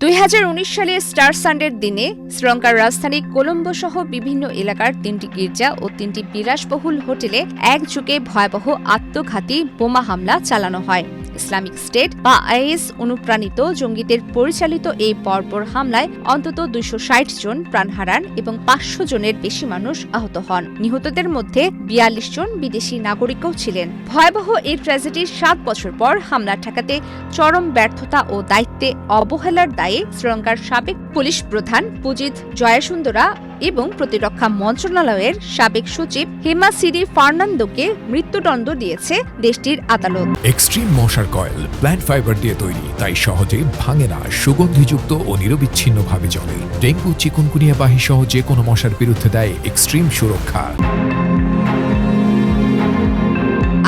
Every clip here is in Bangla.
2019 সালে স্টার সানডের দিনে শ্রীলঙ্কার রাজধানী কলম্বো সহ বিভিন্ন এলাকার 3টি গির্জা ও 3টি বিলাসবহুল হোটেলে একযোগে ভয়াবহ আত্মঘাতী বোমা হামলা চালানো হয়। ইসলামিক স্টেট বা আইএস অনুপ্রাণিত জঙ্গিদের পরিচালিত এই বর্বর হামলায় অন্তত 260 জন প্রাণ হারান এবং 500 জনের বেশি মানুষ আহত হন। নিহতদের মধ্যে 42 জন বিদেশি নাগরিকও ছিলেন। ভয়াবহ এই ট্র্যাজেডির 7 বছর পর হামলা ঠেকাতে চরম ব্যর্থতা ও দায়িত্বে অবহেলার দায়ে শ্রীলঙ্কার সাবেক পুলিশ প্রধান পুজিত জয়াসুন্দরা এবং প্রতিরক্ষা মন্ত্রণালয়ের সাবেক সচিব হেমাসিরি ফার্নান্দোকে মৃত্যুদণ্ড দিয়েছে দেশটির আদালত। এক্সট্রিম মশার কয়েল প্ল্যান্ট ফাইবার দিয়ে তৈরি, তাই সহজে ভাঙে না, সুগন্ধিযুক্ত ও নিরবিচ্ছিন্নভাবে জ্বলে। ডেঙ্গু, চিকুনগুনিয়া বাহি সহ যে কোনো মশার বিরুদ্ধে দেয় এক্সট্রিম সুরক্ষা।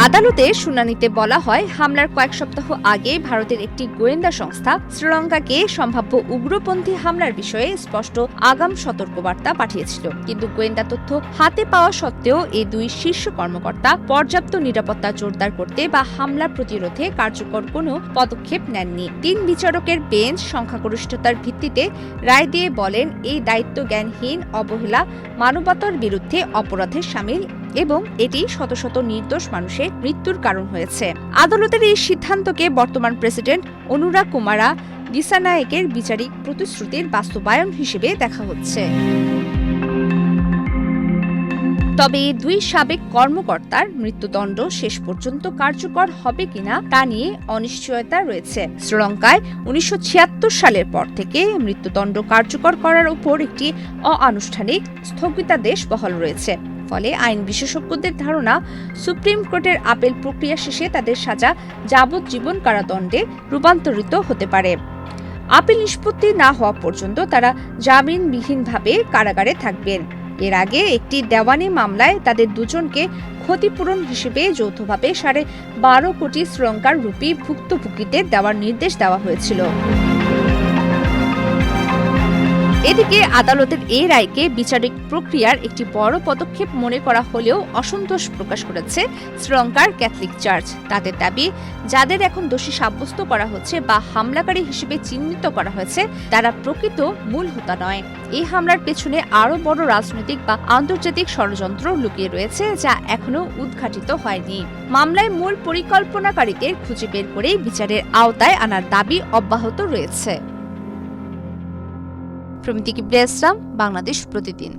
আদালতে শুনানিতে বলা হয়, হামলার কয়েক সপ্তাহ আগে ভারতের একটি গোয়েন্দা সংস্থা শ্রীলঙ্কাকে সম্ভাব্য উগ্রপন্থী হামলার বিষয়ে স্পষ্ট আগাম সতর্কবার্তা পাঠিয়েছিল। কিন্তু গোয়েন্দা তথ্য হাতে পাওয়া সত্ত্বেও এই দুই শীর্ষ কর্মকর্তা পর্যাপ্ত নিরাপত্তা জোরদার করতে বা হামলা প্রতিরোধে কার্যকর কোনো পদক্ষেপ নেননি। 3 বিচারকের বেঞ্চ সংখ্যাগরিষ্ঠতার ভিত্তিতে রায় দিয়ে বলেন, এই দায়িত্ব জ্ঞানহীন অবহেলা মানবতার বিরুদ্ধে অপরাধের শামিল এবং এটি শত শত নির্দোষ মানুষের মৃত্যুর কারণ হয়েছে। আদালতের এই সিদ্ধান্তকে বর্তমান প্রেসিডেন্ট অনুরা কুমারা দিসানায়েকের বিচারিক প্রতিশ্রুতির বাস্তবায়ন হিসেবে দেখা হচ্ছে। তবে এই দুই সাবেক কর্মকর্তার মৃত্যুদণ্ড শেষ পর্যন্ত কার্যকর হবে কিনা তা নিয়ে অনিশ্চয়তা রয়েছে। শ্রীলঙ্কায় 1976 সালের পর থেকে মৃত্যুদণ্ড কার্যকর করার উপর একটি অআনুষ্ঠানিক স্থগিতাদেশ বহাল রয়েছে। ফলে আইন বিশেষজ্ঞদের ধারণা, সুপ্রিম কোর্টের আপিল প্রক্রিয়া শেষে তাদের সাজা যাবজ্জীবন কারাদণ্ডে রূপান্তরিত হতে পারে। আপিল নিষ্পত্তি না হওয়া পর্যন্ত তারা জামিনবিহীনভাবে কারাগারে থাকবেন। এর আগে একটি দেওয়ানি মামলায় তাদের দুজনকে ক্ষতিপূরণ হিসেবে যৌথভাবে 12.5 কোটি শ্রীলঙ্কার রুপি ভুক্তভোগীদের দেওয়ার নির্দেশ দেওয়া হয়েছিল। এদিকে আদালতের এই রায়কে বিচারিক প্রক্রিয়ার একটি বড় পদক্ষেপ মনে করা হলেও অসন্তোষ প্রকাশ করেছে শ্রীলঙ্কার ক্যাথলিক চার্চ। তাদের দাবি, যাদের এখন দোষী সাব্যস্ত করা হচ্ছে বা হামলাকারী হিসেবে চিহ্নিত করা হয়েছে তারা প্রকৃত মূল হোতা নয়। এই হামলার পেছনে আরও বড় রাজনৈতিক বা আন্তর্জাতিক ষড়যন্ত্র লুকিয়ে রয়েছে, যা এখনো উদ্ঘাটিত হয়নি। মামলায় মূল পরিকল্পনাকারীদের খুঁজে বের করে বিচারের আওতায় আনার দাবি অব্যাহত রয়েছে। প্রমিতি কিবরিয়া ইসলাম, বাংলাদেশ প্রতিদিন।